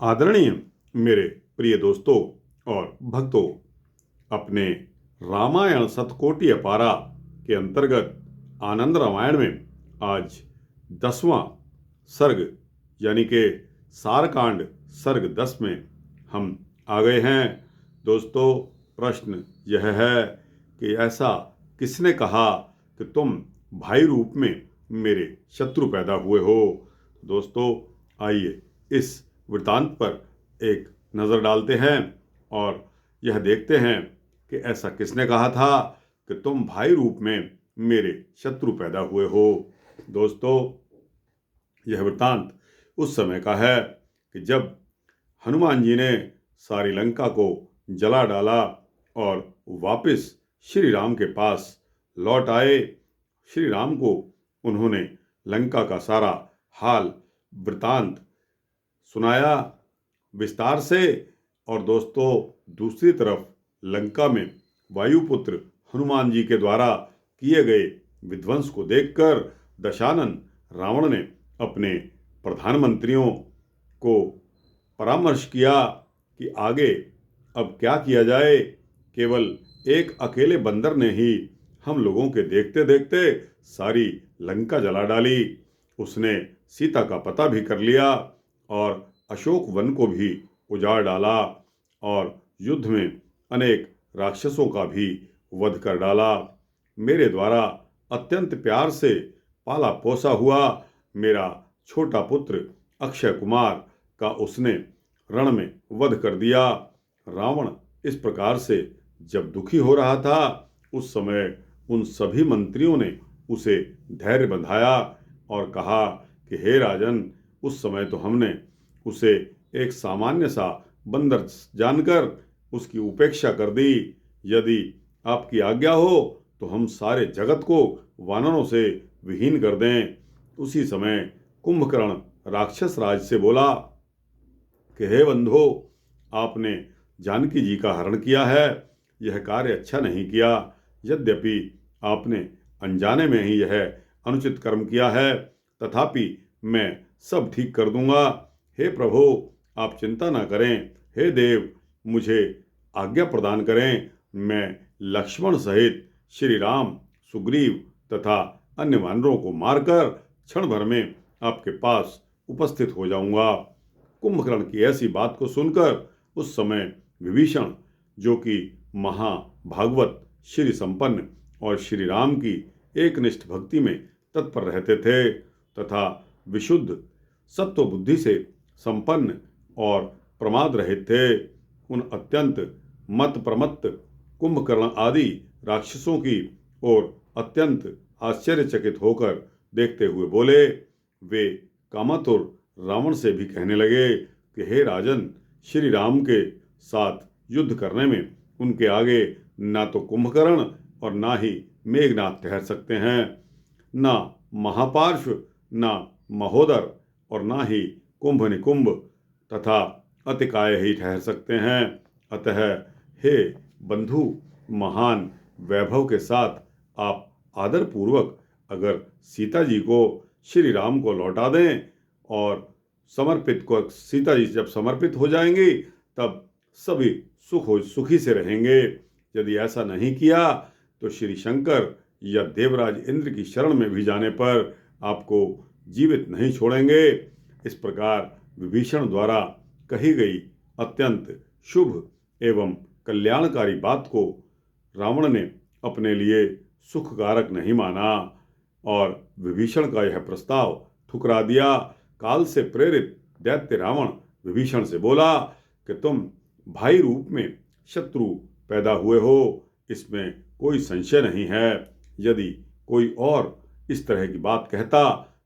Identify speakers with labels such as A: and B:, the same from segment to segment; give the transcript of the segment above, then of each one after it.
A: आदरणीय मेरे प्रिय दोस्तों और भक्तों, अपने रामायण सतकोटि अपारा के अंतर्गत आनंद रामायण में आज 10वां सर्ग यानी कि सारकांड सर्ग 10 में हम आ गए हैं। दोस्तों, प्रश्न यह है कि ऐसा किसने कहा कि तुम भाई रूप में मेरे शत्रु पैदा हुए हो। दोस्तों, आइए इस वृत्तांत पर एक नज़र डालते हैं और यह देखते हैं कि ऐसा किसने कहा था कि तुम भाई रूप में मेरे शत्रु पैदा हुए हो। दोस्तों, यह वृत्तांत उस समय का है कि जब हनुमान जी ने सारी लंका को जला डाला और वापस श्री राम के पास लौट आए। श्री राम को उन्होंने लंका का सारा हाल वृत्तांत सुनाया विस्तार से। और दोस्तों, दूसरी तरफ लंका में वायुपुत्र हनुमान जी के द्वारा किए गए विध्वंस को देखकर दशानन रावण ने अपने प्रधानमंत्रियों को परामर्श किया कि आगे अब क्या किया जाए। केवल एक अकेले बंदर ने ही हम लोगों के देखते देखते सारी लंका जला डाली। उसने सीता का पता भी कर लिया और अशोक वन को भी उजाड़ डाला और युद्ध में अनेक राक्षसों का भी वध कर डाला। मेरे द्वारा अत्यंत प्यार से पाला पोसा हुआ मेरा छोटा पुत्र अक्षय कुमार का उसने रण में वध कर दिया। रावण इस प्रकार से जब दुखी हो रहा था, उस समय उन सभी मंत्रियों ने उसे धैर्य बंधाया और कहा कि हे राजन, उस समय तो हमने उसे एक सामान्य सा बंदर जानकर उसकी उपेक्षा कर दी। यदि आपकी आज्ञा हो तो हम सारे जगत को वानरों से विहीन कर दें। उसी समय कुंभकर्ण राक्षस राज से बोला कि हे बंधो, आपने जानकी जी का हरण किया है, यह कार्य अच्छा नहीं किया। यद्यपि आपने अनजाने में ही यह अनुचित कर्म किया है, तथापि मैं सब ठीक कर दूंगा। हे प्रभु, आप चिंता न करें। हे देव, मुझे आज्ञा प्रदान करें। मैं लक्ष्मण सहित श्री राम, सुग्रीव तथा अन्य वानरों को मारकर क्षण भर में आपके पास उपस्थित हो जाऊंगा। कुंभकर्ण की ऐसी बात को सुनकर उस समय विभीषण, जो कि महाभागवत श्री संपन्न और श्री राम की एकनिष्ठ भक्ति में तत्पर रहते थे तथा विशुद्ध सत्व बुद्धि से संपन्न और प्रमाद रहित थे, उन अत्यंत मत प्रमत्त कुंभकर्ण आदि राक्षसों की ओर अत्यंत आश्चर्यचकित होकर देखते हुए बोले। वे कामातुर रावण से भी कहने लगे कि हे राजन, श्री राम के साथ युद्ध करने में उनके आगे ना तो कुंभकर्ण और ना ही मेघनाथ ठहर सकते हैं, ना महापार्श्व, ना महोदर और ना ही कुंभ निकुंभ तथा अतिकाय ही ठहर सकते हैं। अतः हे बंधु, महान वैभव के साथ आप आदरपूर्वक अगर सीता जी को श्री राम को लौटा दें और सीता जी जब समर्पित हो जाएंगी तब सभी सुखी से रहेंगे। यदि ऐसा नहीं किया तो श्री शंकर या देवराज इंद्र की शरण में भी जाने पर आपको जीवित नहीं छोड़ेंगे। इस प्रकार विभीषण द्वारा कही गई अत्यंत शुभ एवं कल्याणकारी बात को रावण ने अपने लिए सुखकारक नहीं माना और विभीषण का यह प्रस्ताव ठुकरा दिया। काल से प्रेरित दैत्य रावण विभीषण से बोला कि तुम भाई रूप में शत्रु पैदा हुए हो, इसमें कोई संशय नहीं है। यदि कोई और इस तरह की बात कहता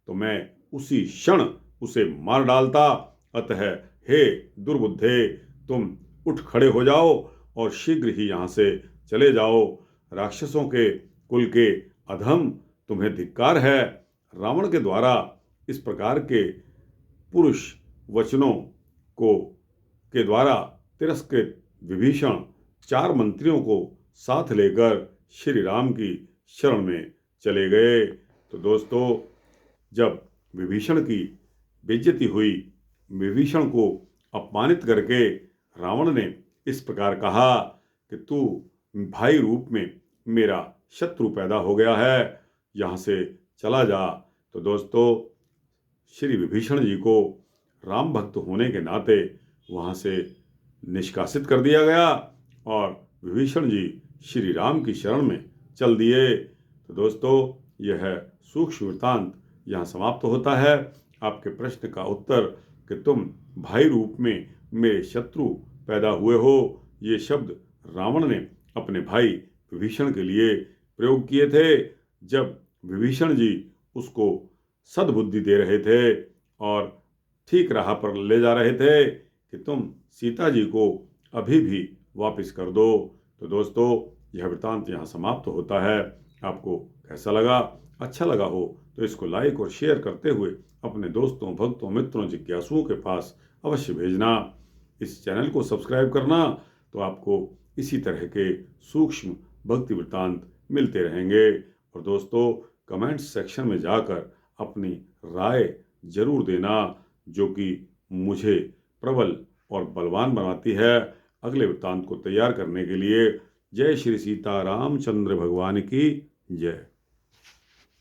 A: तो मैं उसी क्षण उसे मार डालता। अतः हे दुर्बुद्धे, तुम उठ खड़े हो जाओ और शीघ्र ही यहाँ से चले जाओ। राक्षसों के कुल के अधम, तुम्हें धिक्कार है। रावण के द्वारा इस प्रकार के पुरुष वचनों के द्वारा तिरस्कृत विभीषण 4 मंत्रियों को साथ लेकर श्री राम की शरण में चले गए। तो दोस्तों, जब विभीषण की बेइज्जती हुई, विभीषण को अपमानित करके रावण ने इस प्रकार कहा कि तू भाई रूप में मेरा शत्रु पैदा हो गया है, यहाँ से चला जा। तो दोस्तों, श्री विभीषण जी को राम भक्त होने के नाते वहाँ से निष्कासित कर दिया गया और विभीषण जी श्री राम की शरण में चल दिए। तो दोस्तों, यह सूक्ष्म वृत्तांत यहाँ समाप्त होता है। आपके प्रश्न का उत्तर कि तुम भाई रूप में मेरे शत्रु पैदा हुए हो, ये शब्द रावण ने अपने भाई विभीषण के लिए प्रयोग किए थे, जब विभीषण जी उसको सद्बुद्धि दे रहे थे और ठीक राह पर ले जा रहे थे कि तुम सीता जी को अभी भी वापस कर दो। तो दोस्तों, यह वृत्तांत यहाँ समाप्त होता है। आपको कैसा लगा? अच्छा लगा हो तो इसको लाइक और शेयर करते हुए अपने दोस्तों, भक्तों, मित्रों, जिज्ञासुओं के पास अवश्य भेजना। इस चैनल को सब्सक्राइब करना, तो आपको इसी तरह के सूक्ष्म भक्ति वृत्तांत मिलते रहेंगे। और दोस्तों, कमेंट सेक्शन में जाकर अपनी राय जरूर देना, जो कि मुझे प्रबल और बलवान बनाती है अगले वृत्तांत को तैयार करने के लिए। जय श्री सीता रामचंद्र भगवान की जय।